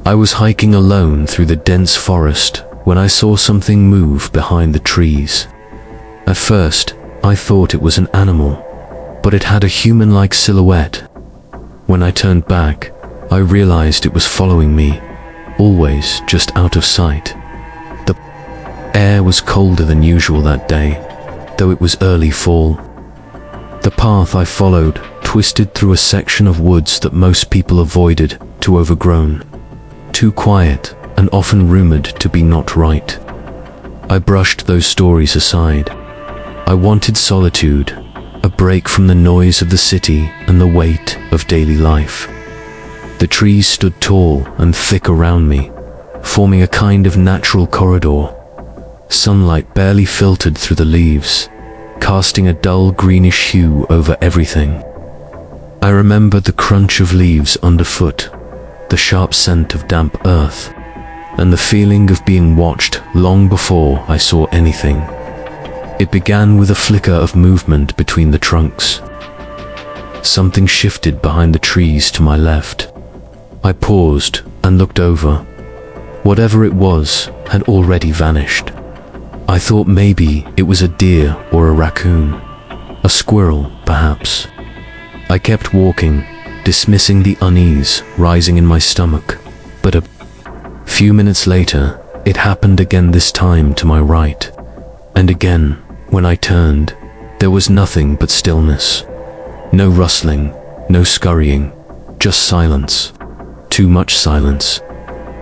I was hiking alone through the dense forest when I saw something move behind the trees. At first, I thought it was an animal, but it had a human-like silhouette. When I turned back, I realized it was following me, always just out of sight. The air was colder than usual that day, though it was early fall. The path I followed twisted through a section of woods that most people avoided, too overgrown, too quiet, and often rumored to be not right. I brushed those stories aside. I wanted solitude, a break from the noise of the city and the weight of daily life. The trees stood tall and thick around me, forming a kind of natural corridor. Sunlight barely filtered through the leaves, casting a dull greenish hue over everything. I remembered the crunch of leaves underfoot, the sharp scent of damp earth, and the feeling of being watched long before I saw anything. It began with a flicker of movement between the trunks. Something shifted behind the trees to my left. I paused and looked over. Whatever it was had already vanished. I thought maybe it was a deer or a raccoon, a squirrel, perhaps. I kept walking, dismissing the unease rising in my stomach, but a few minutes later, it happened again, this time to my right. And again, when I turned, there was nothing but stillness. No rustling, no scurrying, just silence. Too much silence.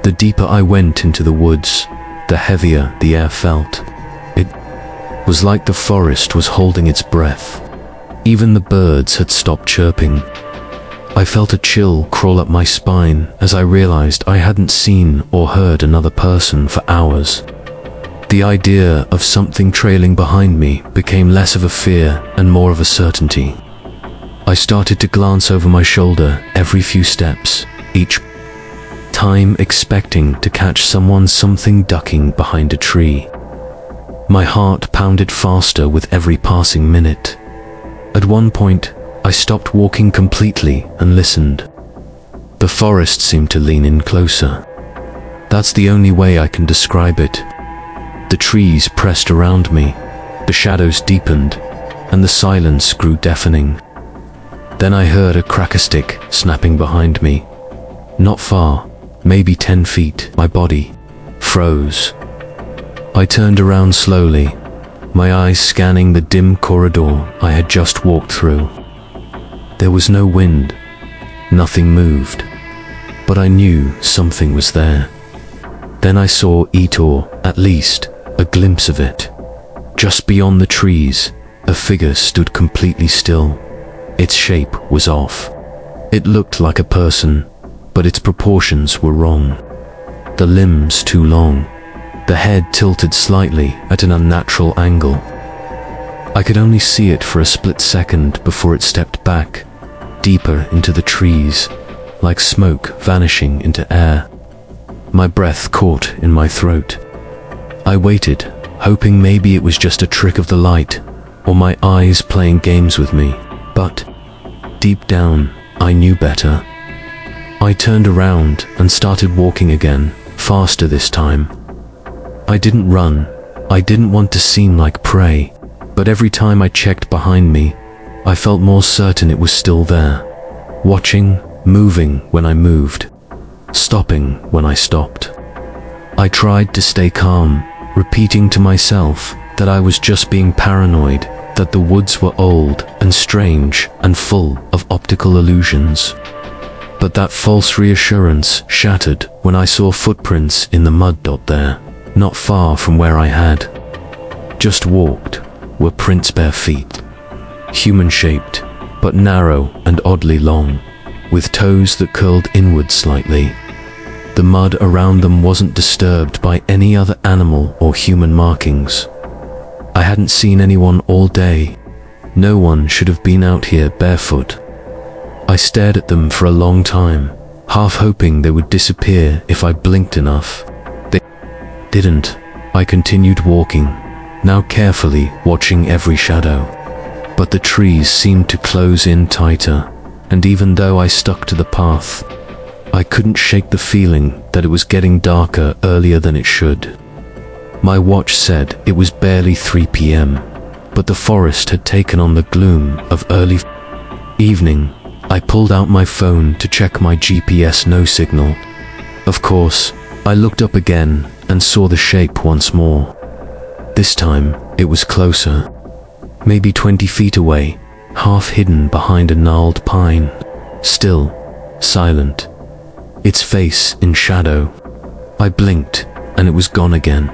The deeper I went into the woods, the heavier the air felt. It was like the forest was holding its breath. Even the birds had stopped chirping. I felt a chill crawl up my spine as I realized I hadn't seen or heard another person for hours. The idea of something trailing behind me became less of a fear and more of a certainty. I started to glance over my shoulder every few steps, each time expecting to catch something ducking behind a tree. My heart pounded faster with every passing minute. At one point, I stopped walking completely and listened. The forest seemed to lean in closer. That's the only way I can describe it. The trees pressed around me, the shadows deepened, and the silence grew deafening. Then I heard a cracker stick snapping behind me. Not far, maybe 10 feet, my body froze. I turned around slowly, my eyes scanning the dim corridor I had just walked through. There was no wind, nothing moved, but I knew something was there. Then I saw it, or at least a glimpse of it. Just beyond the trees, a figure stood completely still. Its shape was off. It looked like a person, but its proportions were wrong. The limbs too long, the head tilted slightly at an unnatural angle. I could only see it for a split second before it stepped back, deeper into the trees, like smoke vanishing into air. My breath caught in my throat. I waited, hoping maybe it was just a trick of the light, or my eyes playing games with me, but deep down, I knew better. I turned around and started walking again, faster this time. I didn't run. I didn't want to seem like prey, but every time I checked behind me, I felt more certain it was still there, watching, moving when I moved, stopping when I stopped. I tried to stay calm, repeating to myself that I was just being paranoid, that the woods were old and strange and full of optical illusions. But that false reassurance shattered when I saw footprints in the mud there, not far from where I had just walked, were prints, bare feet, human-shaped, but narrow and oddly long, with toes that curled inward slightly. The mud around them wasn't disturbed by any other animal or human markings. I hadn't seen anyone all day. No one should have been out here barefoot. I stared at them for a long time, half hoping they would disappear if I blinked enough. They didn't. I continued walking, now carefully watching every shadow. But the trees seemed to close in tighter, and even though I stuck to the path, I couldn't shake the feeling that it was getting darker earlier than it should. My watch said it was barely 3 p.m., but the forest had taken on the gloom of early evening. I pulled out my phone to check my GPS no signal. Of course, I looked up again and saw the shape once more. This time, it was closer, maybe 20 feet away, half hidden behind a gnarled pine, still, silent, its face in shadow. I blinked, and it was gone again.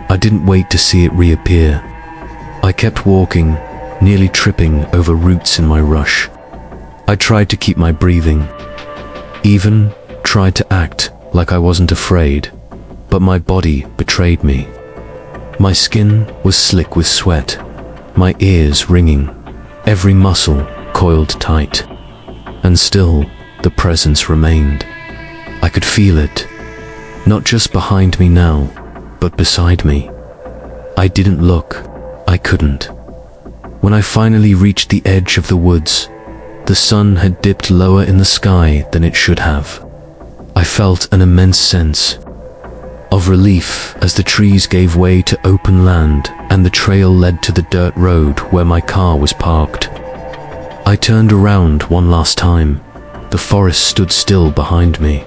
I didn't wait to see it reappear. I kept walking, nearly tripping over roots in my rush. I tried to keep my breathing, even tried to act like I wasn't afraid, but my body betrayed me. My skin was slick with sweat, my ears ringing, every muscle coiled tight. And still, the presence remained. I could feel it, not just behind me now, but beside me. I didn't look, I couldn't. When I finally reached the edge of the woods, the sun had dipped lower in the sky than it should have. I felt an immense sense of relief as the trees gave way to open land and the trail led to the dirt road where my car was parked. I turned around one last time. The forest stood still behind me.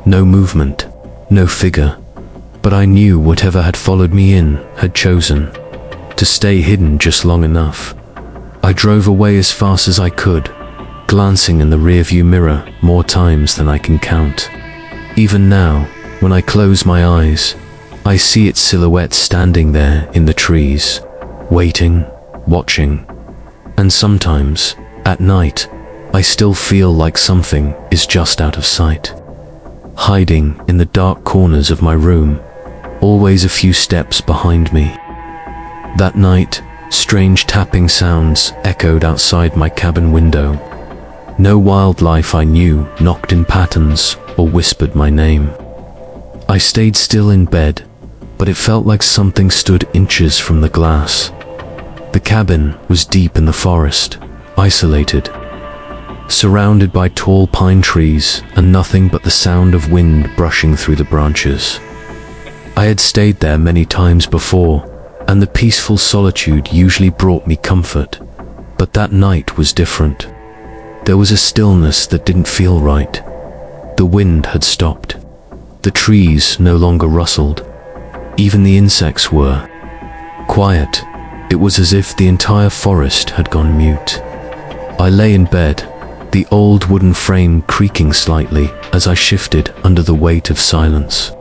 No movement, no figure, but I knew whatever had followed me in had chosen to stay hidden just long enough. I drove away as fast as I could, glancing in the rearview mirror more times than I can count. Even now, when I close my eyes, I see its silhouette standing there in the trees, waiting, watching. And sometimes, at night, I still feel like something is just out of sight, hiding in the dark corners of my room, always a few steps behind me. That night, strange tapping sounds echoed outside my cabin window. No wildlife I knew knocked in patterns or whispered my name. I stayed still in bed, but it felt like something stood inches from the glass. The cabin was deep in the forest, isolated, surrounded by tall pine trees and nothing but the sound of wind brushing through the branches. I had stayed there many times before, and the peaceful solitude usually brought me comfort, but that night was different. There was a stillness that didn't feel right. The wind had stopped. The trees no longer rustled. Even the insects were quiet. It was as if the entire forest had gone mute. I lay in bed, the old wooden frame creaking slightly as I shifted under the weight of silence.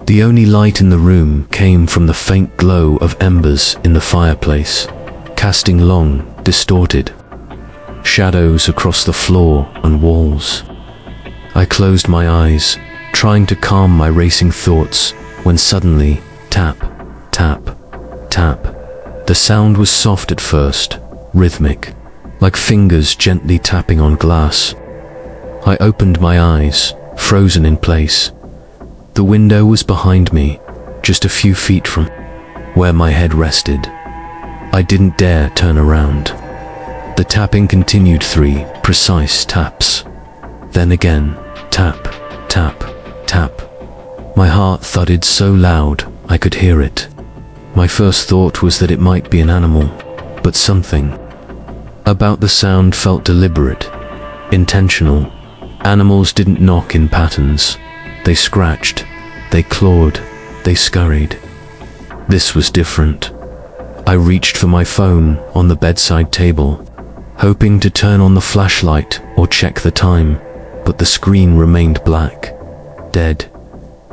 The only light in the room came from the faint glow of embers in the fireplace, casting long, distorted shadows across the floor and walls. I closed my eyes, trying to calm my racing thoughts, when suddenly, tap, tap, tap. The sound was soft at first, rhythmic, like fingers gently tapping on glass. I opened my eyes, frozen in place. The window was behind me, just a few feet from where my head rested. I didn't dare turn around. The tapping continued, 3 precise taps. Then again, tap, tap, tap. My heart thudded so loud I could hear it. My first thought was that it might be an animal, but something about the sound felt deliberate, intentional. Animals didn't knock in patterns. They scratched, they clawed, they scurried. This was different. I reached for my phone on the bedside table, hoping to turn on the flashlight or check the time, but the screen remained black, dead.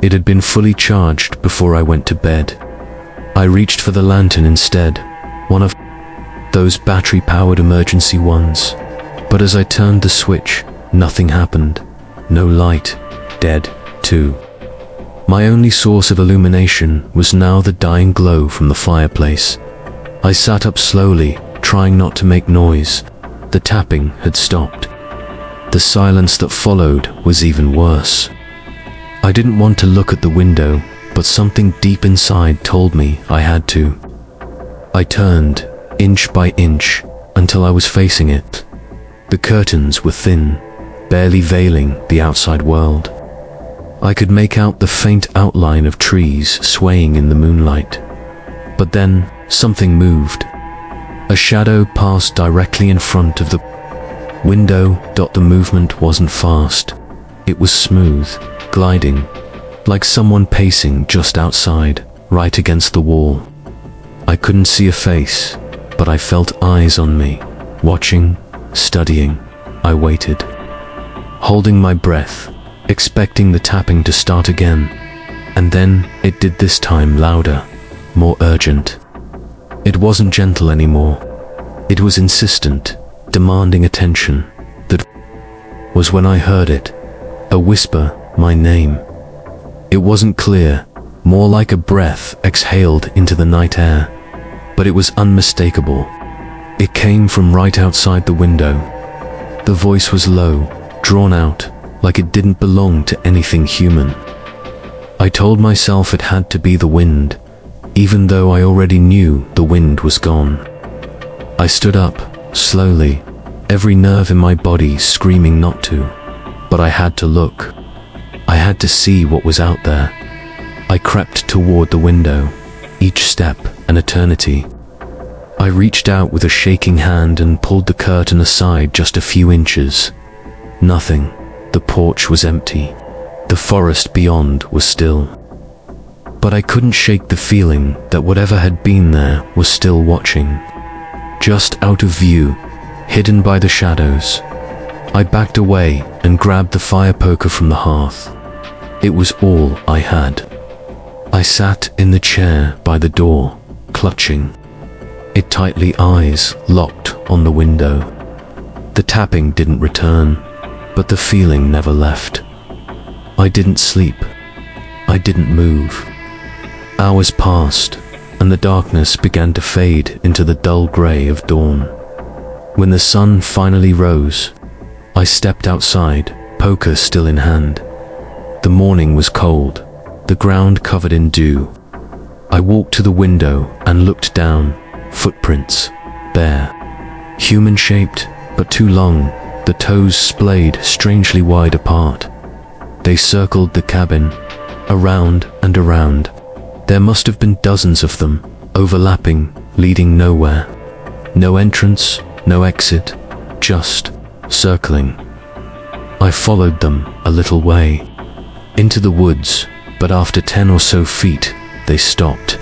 It had been fully charged before I went to bed. I reached for the lantern instead, one of those battery-powered emergency ones. But as I turned the switch, nothing happened. No light. Dead, too. My only source of illumination was now the dying glow from the fireplace. I sat up slowly, trying not to make noise. The tapping had stopped. The silence that followed was even worse. I didn't want to look at the window, but something deep inside told me I had to. I turned, inch by inch, until I was facing it. The curtains were thin, barely veiling the outside world. I could make out the faint outline of trees swaying in the moonlight. But then, something moved. A shadow passed directly in front of the window. The movement wasn't fast. It was smooth, gliding, like someone pacing just outside, right against the wall. I couldn't see a face, but I felt eyes on me, watching, studying. I waited, holding my breath, expecting the tapping to start again. And then it did, this time louder, more urgent. It wasn't gentle anymore. It was insistent, demanding attention. That was when I heard it. A whisper, my name. It wasn't clear, more like a breath exhaled into the night air. But it was unmistakable. It came from right outside the window. The voice was low, drawn out, like it didn't belong to anything human. I told myself it had to be the wind, even though I already knew the wind was gone. I stood up, slowly, every nerve in my body screaming not to. But I had to look. I had to see what was out there. I crept toward the window, each step an eternity. I reached out with a shaking hand and pulled the curtain aside just a few inches. Nothing. The porch was empty. The forest beyond was still. But I couldn't shake the feeling that whatever had been there was still watching. Just out of view, hidden by the shadows. I backed away and grabbed the fire poker from the hearth. It was all I had. I sat in the chair by the door, clutching it tightly, eyes locked on the window. The tapping didn't return, but the feeling never left. I didn't sleep. I didn't move. Hours passed, and the darkness began to fade into the dull gray of dawn. When the sun finally rose, I stepped outside, poker still in hand. The morning was cold, the ground covered in dew. I walked to the window and looked down. Footprints, bare, human-shaped, but too long. The toes splayed strangely wide apart. They circled the cabin, around and around. There must have been dozens of them, overlapping, leading nowhere. No entrance, no exit, just circling. I followed them a little way, into the woods, but after 10 or so feet, they stopped.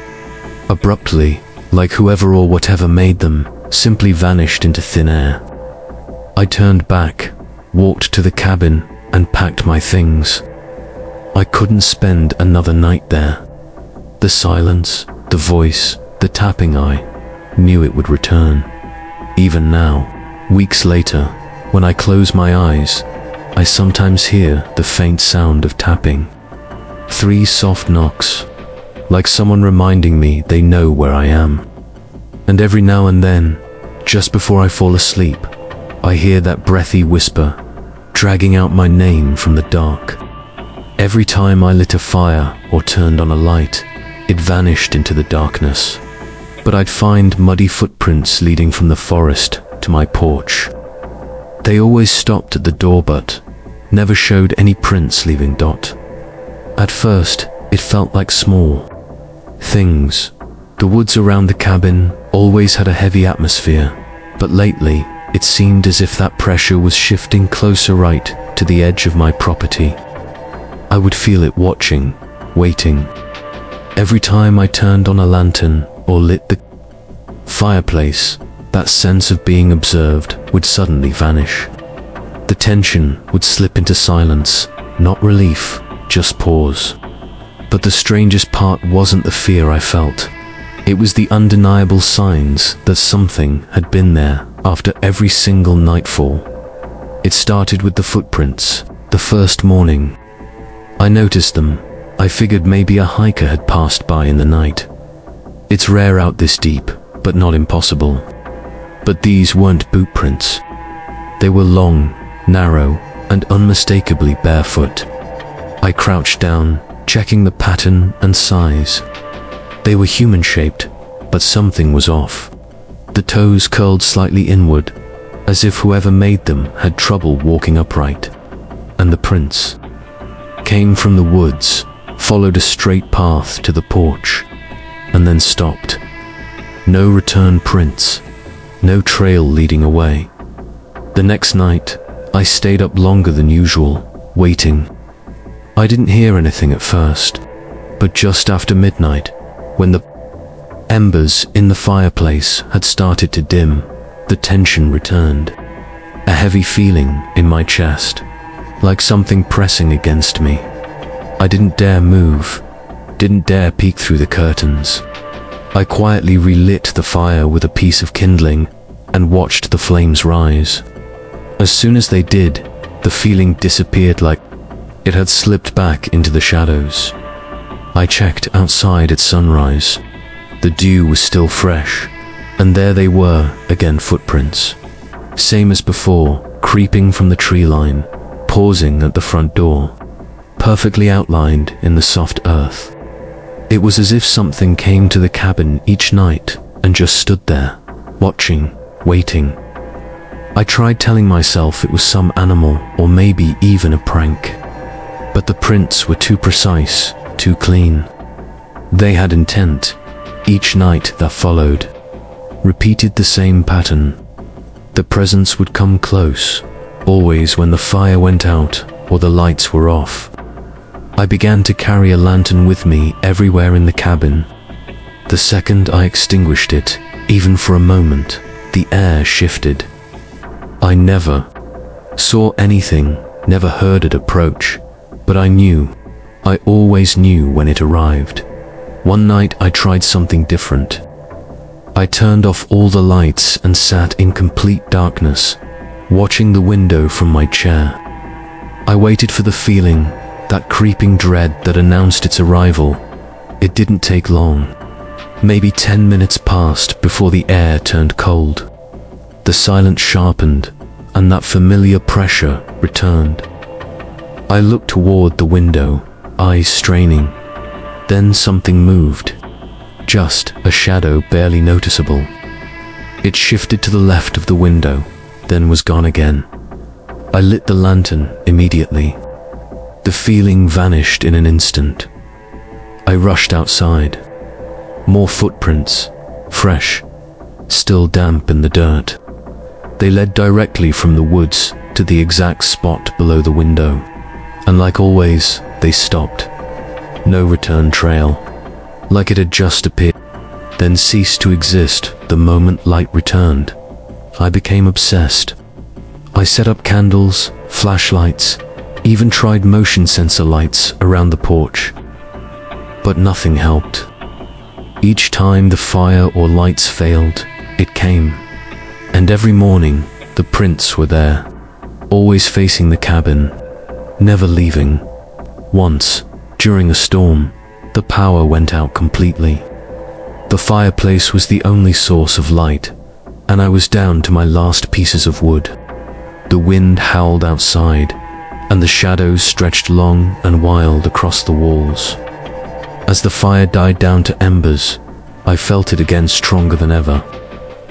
Abruptly, like whoever or whatever made them, simply vanished into thin air. I turned back, walked to the cabin, and packed my things. I couldn't spend another night there. The silence, the voice, the tapping, I knew it would return. Even now, weeks later, when I close my eyes, I sometimes hear the faint sound of tapping. 3 soft knocks, like someone reminding me they know where I am. And every now and then, just before I fall asleep, I hear that breathy whisper, dragging out my name from the dark. Every time I lit a fire or turned on a light, it vanished into the darkness. But I'd find muddy footprints leading from the forest to my porch. They always stopped at the door but never showed any prints leaving Dot. At first, it felt like small things. The woods around the cabin always had a heavy atmosphere, but lately, it seemed as if that pressure was shifting closer, right to the edge of my property. I would feel it watching, waiting. Every time I turned on a lantern or lit the fireplace, that sense of being observed would suddenly vanish. The tension would slip into silence, not relief, just pause. But the strangest part wasn't the fear I felt. It was the undeniable signs that something had been there after every single nightfall. It started with the footprints, the first morning. I noticed them. I figured maybe a hiker had passed by in the night. It's rare out this deep, but not impossible. But these weren't boot prints. They were long, narrow, and unmistakably barefoot. I crouched down, checking the pattern and size. They were human-shaped, but something was off. The toes curled slightly inward, as if whoever made them had trouble walking upright. and the prints. Came from the woods, followed a straight path to the porch, and then stopped. No return prints, no trail leading away. The next night, I stayed up longer than usual, waiting. I didn't hear anything at first, but just after midnight, when the embers in the fireplace had started to dim, the tension returned. A heavy feeling in my chest, like something pressing against me. I didn't dare move, didn't dare peek through the curtains. I quietly relit the fire with a piece of kindling and watched the flames rise. As soon as they did, the feeling disappeared like it had slipped back into the shadows. I checked outside at sunrise. The dew was still fresh, and there they were again, footprints. Same as before, creeping from the tree line, pausing at the front door, perfectly outlined in the soft earth. It was as if something came to the cabin each night and just stood there, watching, waiting. I tried telling myself it was some animal or maybe even a prank, but the prints were too precise, too clean. They had intent. Each night that followed repeated the same pattern. The presence would come close, always when the fire went out or the lights were off. I began to carry a lantern with me everywhere in the cabin. The second I extinguished it, even for a moment, the air shifted. I never saw anything, never heard it approach, but I always knew when it arrived. One night I tried something different. I turned off all the lights and sat in complete darkness, watching the window from my chair. I waited for the feeling, that creeping dread that announced its arrival. It didn't take long. Maybe 10 minutes passed before the air turned cold. The silence sharpened, and that familiar pressure returned. I looked toward the window, eyes straining. Then something moved. Just a shadow barely noticeable. It shifted to the left of the window, then was gone again. I lit the lantern immediately. The feeling vanished in an instant. I rushed outside. More footprints, fresh, still damp in the dirt. They led directly from the woods to the exact spot below the window. And like always, they stopped. No return trail. Like it had just appeared, then ceased to exist the moment light returned. I became obsessed. I set up candles, flashlights, even tried motion sensor lights around the porch. But nothing helped. Each time the fire or lights failed, it came. And every morning, the prints were there, always facing the cabin, never leaving. Once, during a storm, the power went out completely. The fireplace was the only source of light, and I was down to my last pieces of wood. The wind howled outside, and the shadows stretched long and wild across the walls. As the fire died down to embers, I felt it again stronger than ever.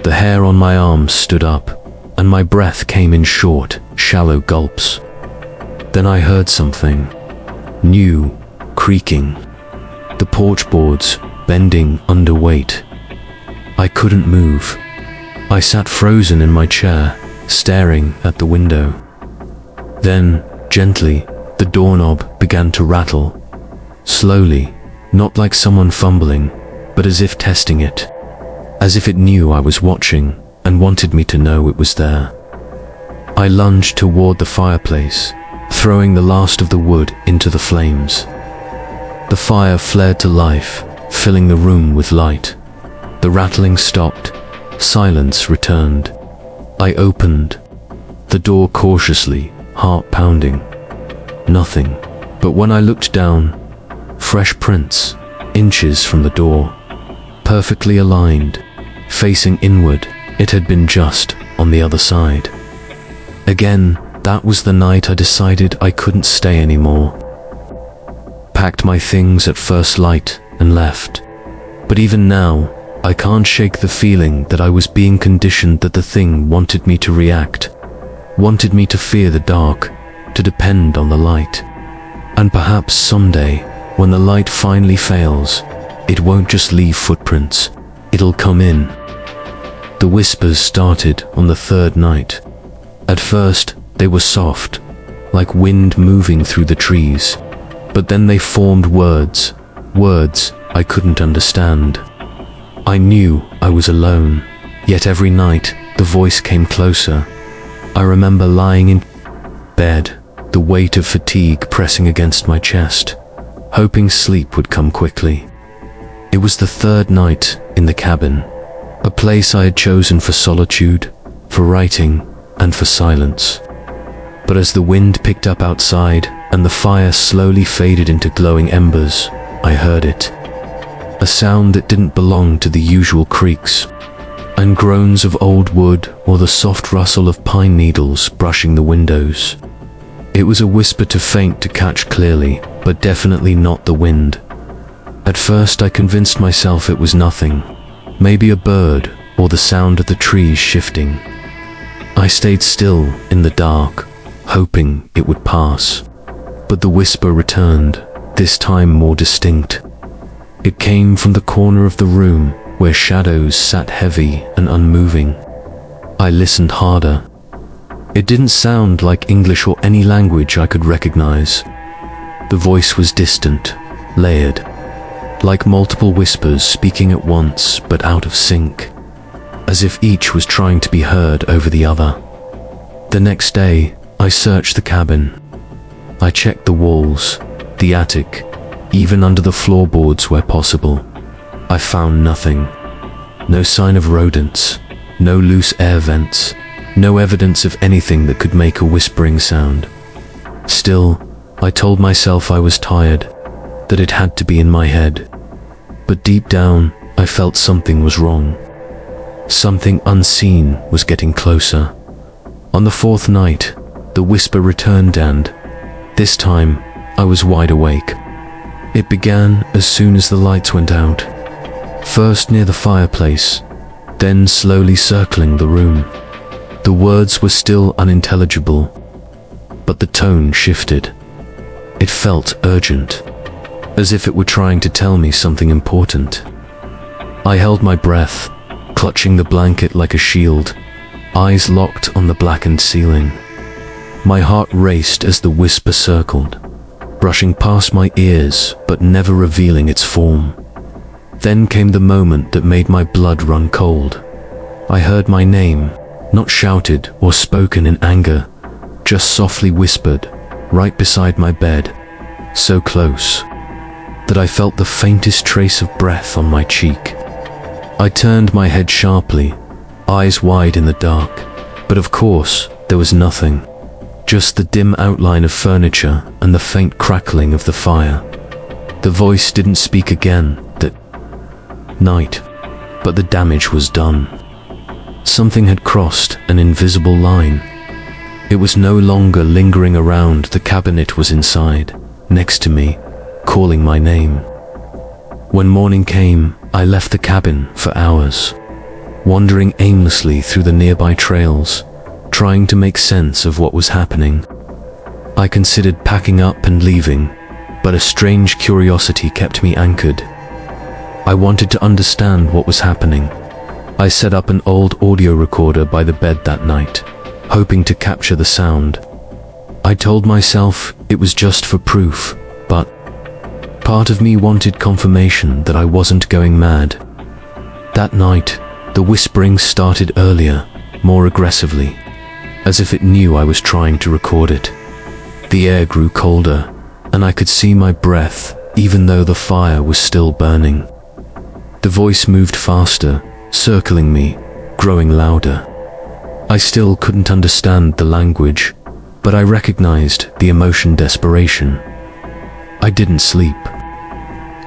The hair on my arms stood up, and my breath came in short, shallow gulps. Then I heard something new, creaking. The porch boards bending under weight. I couldn't move. I sat frozen in my chair, staring at the window. Then, gently, the doorknob began to rattle. Slowly, not like someone fumbling, but as if testing it. As if it knew I was watching and wanted me to know it was there. I lunged toward the fireplace, throwing the last of the wood into the flames. The fire flared to life, filling the room with light. The rattling stopped. Silence returned. I opened the door cautiously, heart pounding. Nothing. But when I looked down, fresh prints, inches from the door, perfectly aligned, facing inward. It had been just on the other side. Again, that was the night I decided I couldn't stay anymore. Packed my things at first light and left. But even now, I can't shake the feeling that I was being conditioned, that the thing wanted me to react, wanted me to fear the dark, to depend on the light. And perhaps someday, when the light finally fails, it won't just leave footprints, it'll come in. The whispers started on the third night. At first, they were soft, like wind moving through the trees. But then they formed words I couldn't understand. I knew I was alone, yet every night the voice came closer. I remember lying in bed, the weight of fatigue pressing against my chest, hoping sleep would come quickly. It was the third night in the cabin, a place I had chosen for solitude, for writing, and for silence. But as the wind picked up outside and the fire slowly faded into glowing embers, I heard it. A sound that didn't belong to the usual creaks and groans of old wood or the soft rustle of pine needles brushing the windows. It was a whisper too faint to catch clearly, but definitely not the wind. At first I convinced myself it was nothing, maybe a bird or the sound of the trees shifting. I stayed still in the dark, hoping it would pass. But the whisper returned, this time more distinct. It came from the corner of the room where shadows sat heavy and unmoving. I listened harder. It didn't sound like English or any language I could recognize. The voice was distant, layered, like multiple whispers speaking at once but out of sync, as if each was trying to be heard over the other. The next day, I searched the cabin. I checked the walls, the attic, even under the floorboards where possible. I found nothing. No sign of rodents, no loose air vents, no evidence of anything that could make a whispering sound. Still, I told myself I was tired, that it had to be in my head. But deep down, I felt something was wrong. Something unseen was getting closer. On the fourth night, the whisper returned and, this time, I was wide awake. It began as soon as the lights went out. First near the fireplace, then slowly circling the room. The words were still unintelligible, but the tone shifted. It felt urgent, as if it were trying to tell me something important. I held my breath, clutching the blanket like a shield, eyes locked on the blackened ceiling. My heart raced as the whisper circled, brushing past my ears but never revealing its form. Then came the moment that made my blood run cold. I heard my name, not shouted or spoken in anger, just softly whispered, right beside my bed, so close that I felt the faintest trace of breath on my cheek. I turned my head sharply, eyes wide in the dark, but of course there was nothing. Just the dim outline of furniture and the faint crackling of the fire. The voice didn't speak again that night, but the damage was done. Something had crossed an invisible line. It was no longer lingering around the cabin, it was inside, next to me, calling my name. When morning came, I left the cabin for hours, wandering aimlessly through the nearby trails, trying to make sense of what was happening. I considered packing up and leaving, but a strange curiosity kept me anchored. I wanted to understand what was happening. I set up an old audio recorder by the bed that night, hoping to capture the sound. I told myself it was just for proof, but part of me wanted confirmation that I wasn't going mad. That night, the whispering started earlier, more aggressively, as if it knew I was trying to record it. The air grew colder, and I could see my breath, even though the fire was still burning. The voice moved faster, circling me, growing louder. I still couldn't understand the language, but I recognized the emotion desperation. I didn't sleep.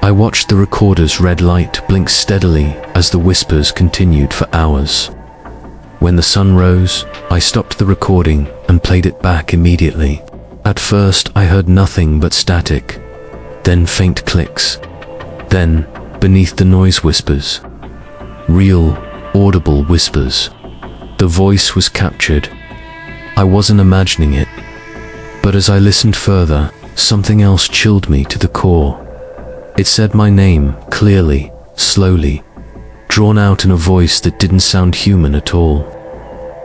I watched the recorder's red light blink steadily as the whispers continued for hours. When the sun rose, I stopped the recording and played it back immediately. At first, I heard nothing but static, then faint clicks, then, beneath the noise, whispers. Real, audible whispers. The voice was captured. I wasn't imagining it. But as I listened further, something else chilled me to the core. It said my name, clearly, slowly, drawn out in a voice that didn't sound human at all.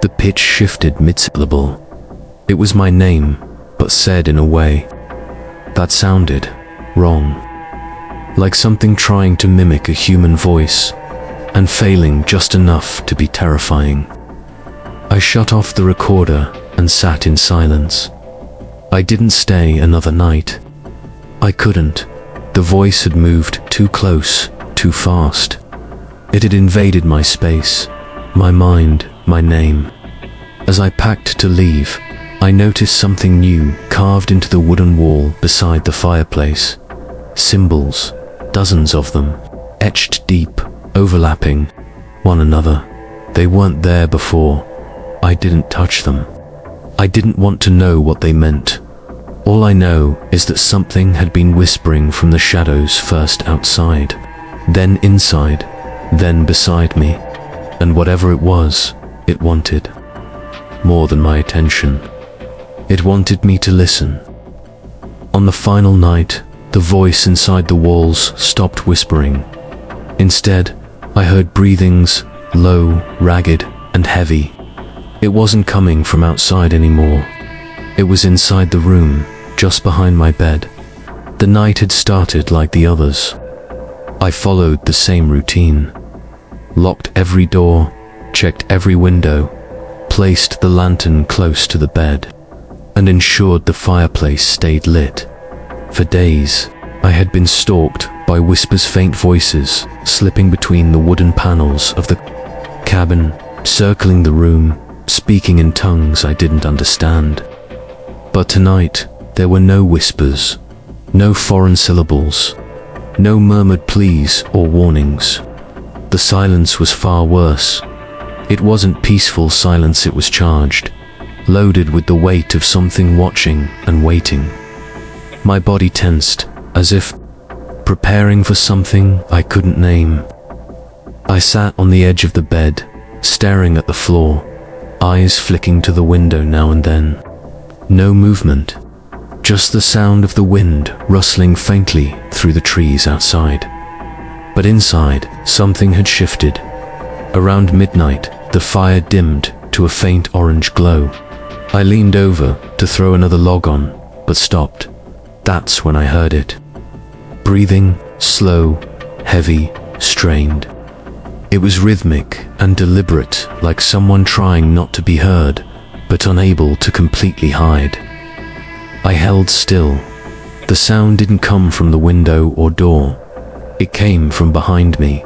The pitch shifted mid-syllable. It was my name, but said in a way that sounded wrong. Like something trying to mimic a human voice, and failing just enough to be terrifying. I shut off the recorder and sat in silence. I didn't stay another night. I couldn't. The voice had moved too close, too fast. It had invaded my space, my mind, my name. As I packed to leave, I noticed something new carved into the wooden wall beside the fireplace. Symbols, dozens of them, etched deep, overlapping one another. They weren't there before. I didn't touch them. I didn't want to know what they meant. All I know is that something had been whispering from the shadows, first outside, then inside, then beside me, and whatever it was, it wanted more than my attention. It wanted me to listen. On the final night, the voice inside the walls stopped whispering. Instead, I heard breathings, low, ragged, and heavy. It wasn't coming from outside anymore. It was inside the room, just behind my bed. The night had started like the others. I followed the same routine. Locked every door, checked every window, placed the lantern close to the bed, and ensured the fireplace stayed lit. For days, I had been stalked by whispers, faint voices slipping between the wooden panels of the cabin, circling the room, speaking in tongues I didn't understand. But tonight, there were no whispers, no foreign syllables, no murmured pleas or warnings. The silence was far worse. It wasn't peaceful silence, it was charged, loaded with the weight of something watching and waiting. My body tensed, as if preparing for something I couldn't name. I sat on the edge of the bed, staring at the floor, eyes flicking to the window now and then. No movement, just the sound of the wind rustling faintly through the trees outside. But inside, something had shifted. Around midnight, the fire dimmed to a faint orange glow. I leaned over to throw another log on, but stopped. That's when I heard it. Breathing, slow, heavy, strained. It was rhythmic and deliberate, like someone trying not to be heard, but unable to completely hide. I held still. The sound didn't come from the window or door. It came from behind me,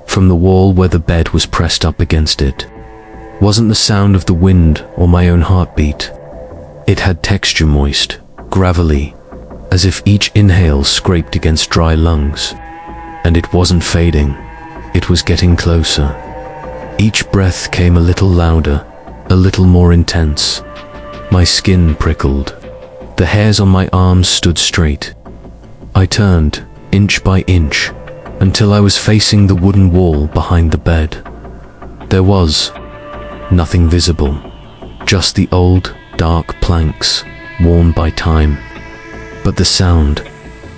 from the wall where the bed was pressed up against it. Wasn't the sound of the wind or my own heartbeat. It had texture, moist, gravelly, as if each inhale scraped against dry lungs. And it wasn't fading. It was getting closer. Each breath came a little louder, a little more intense. My skin prickled. The hairs on my arms stood straight. I turned, inch by inch, until I was facing the wooden wall behind the bed. There was nothing visible, just the old, dark planks, worn by time. But the sound,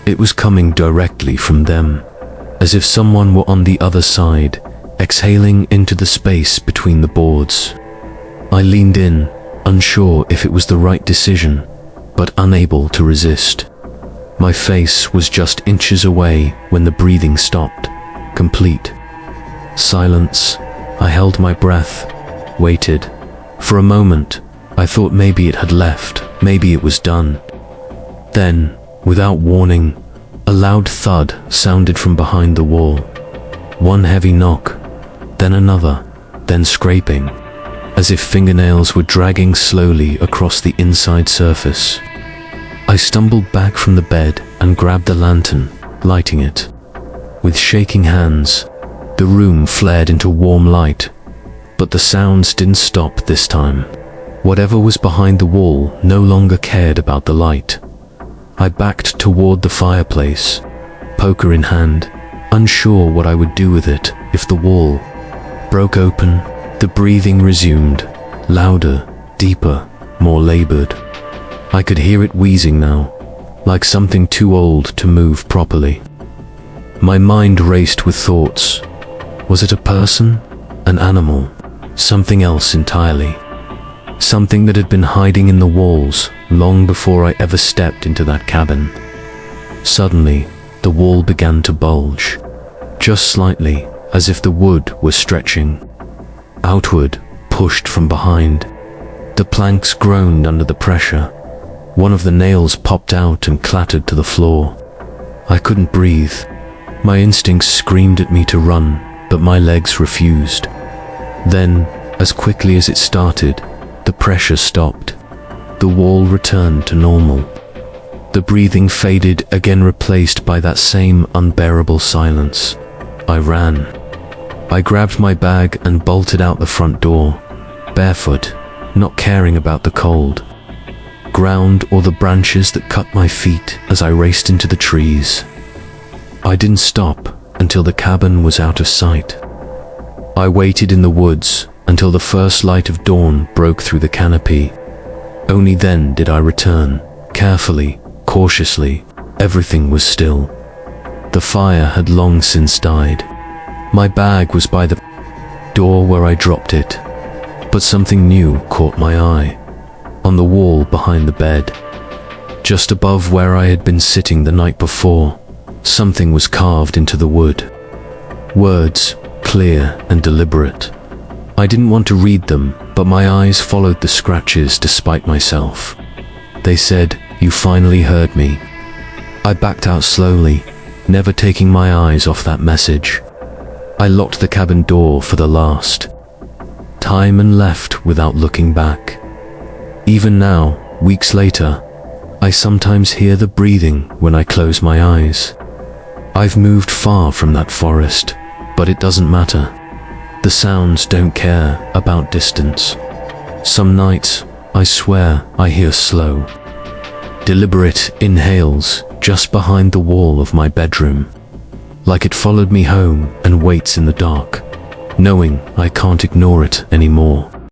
it was coming directly from them, as if someone were on the other side, exhaling into the space between the boards. I leaned in, unsure if it was the right decision, but unable to resist. My face was just inches away when the breathing stopped, complete. Silence. I held my breath, waited. For a moment, I thought maybe it had left, maybe it was done. Then, without warning, a loud thud sounded from behind the wall. One heavy knock, then another, then scraping, as if fingernails were dragging slowly across the inside surface. I stumbled back from the bed and grabbed the lantern, lighting it. With shaking hands, the room flared into warm light, but the sounds didn't stop this time. Whatever was behind the wall no longer cared about the light. I backed toward the fireplace, poker in hand, unsure what I would do with it if the wall broke open. The breathing resumed, louder, deeper, more labored. I could hear it wheezing now, like something too old to move properly. My mind raced with thoughts. Was it a person? An animal? Something else entirely? Something that had been hiding in the walls long before I ever stepped into that cabin. Suddenly, the wall began to bulge, just slightly, as if the wood was stretching. Outward, pushed from behind. The planks groaned under the pressure. One of the nails popped out and clattered to the floor. I couldn't breathe. My instincts screamed at me to run, but my legs refused. Then, as quickly as it started, the pressure stopped. The wall returned to normal. The breathing faded, again replaced by that same unbearable silence. I ran. I grabbed my bag and bolted out the front door, barefoot, not caring about the cold, ground or the branches that cut my feet as I raced into the trees. I didn't stop until the cabin was out of sight. I waited in the woods until the first light of dawn broke through the canopy. Only then did I return, carefully, cautiously. Everything was still. The fire had long since died. My bag was by the door where I dropped it, but something new caught my eye. On the wall behind the bed, just above where I had been sitting the night before, something was carved into the wood. Words, clear and deliberate. I didn't want to read them, but my eyes followed the scratches despite myself. They said, "You finally heard me." I backed out slowly, never taking my eyes off that message. I locked the cabin door for the last time and left without looking back. Even now, weeks later, I sometimes hear the breathing when I close my eyes. I've moved far from that forest, but it doesn't matter. The sounds don't care about distance. Some nights, I swear, I hear slow, deliberate inhales just behind the wall of my bedroom, like it followed me home and waits in the dark, knowing I can't ignore it anymore.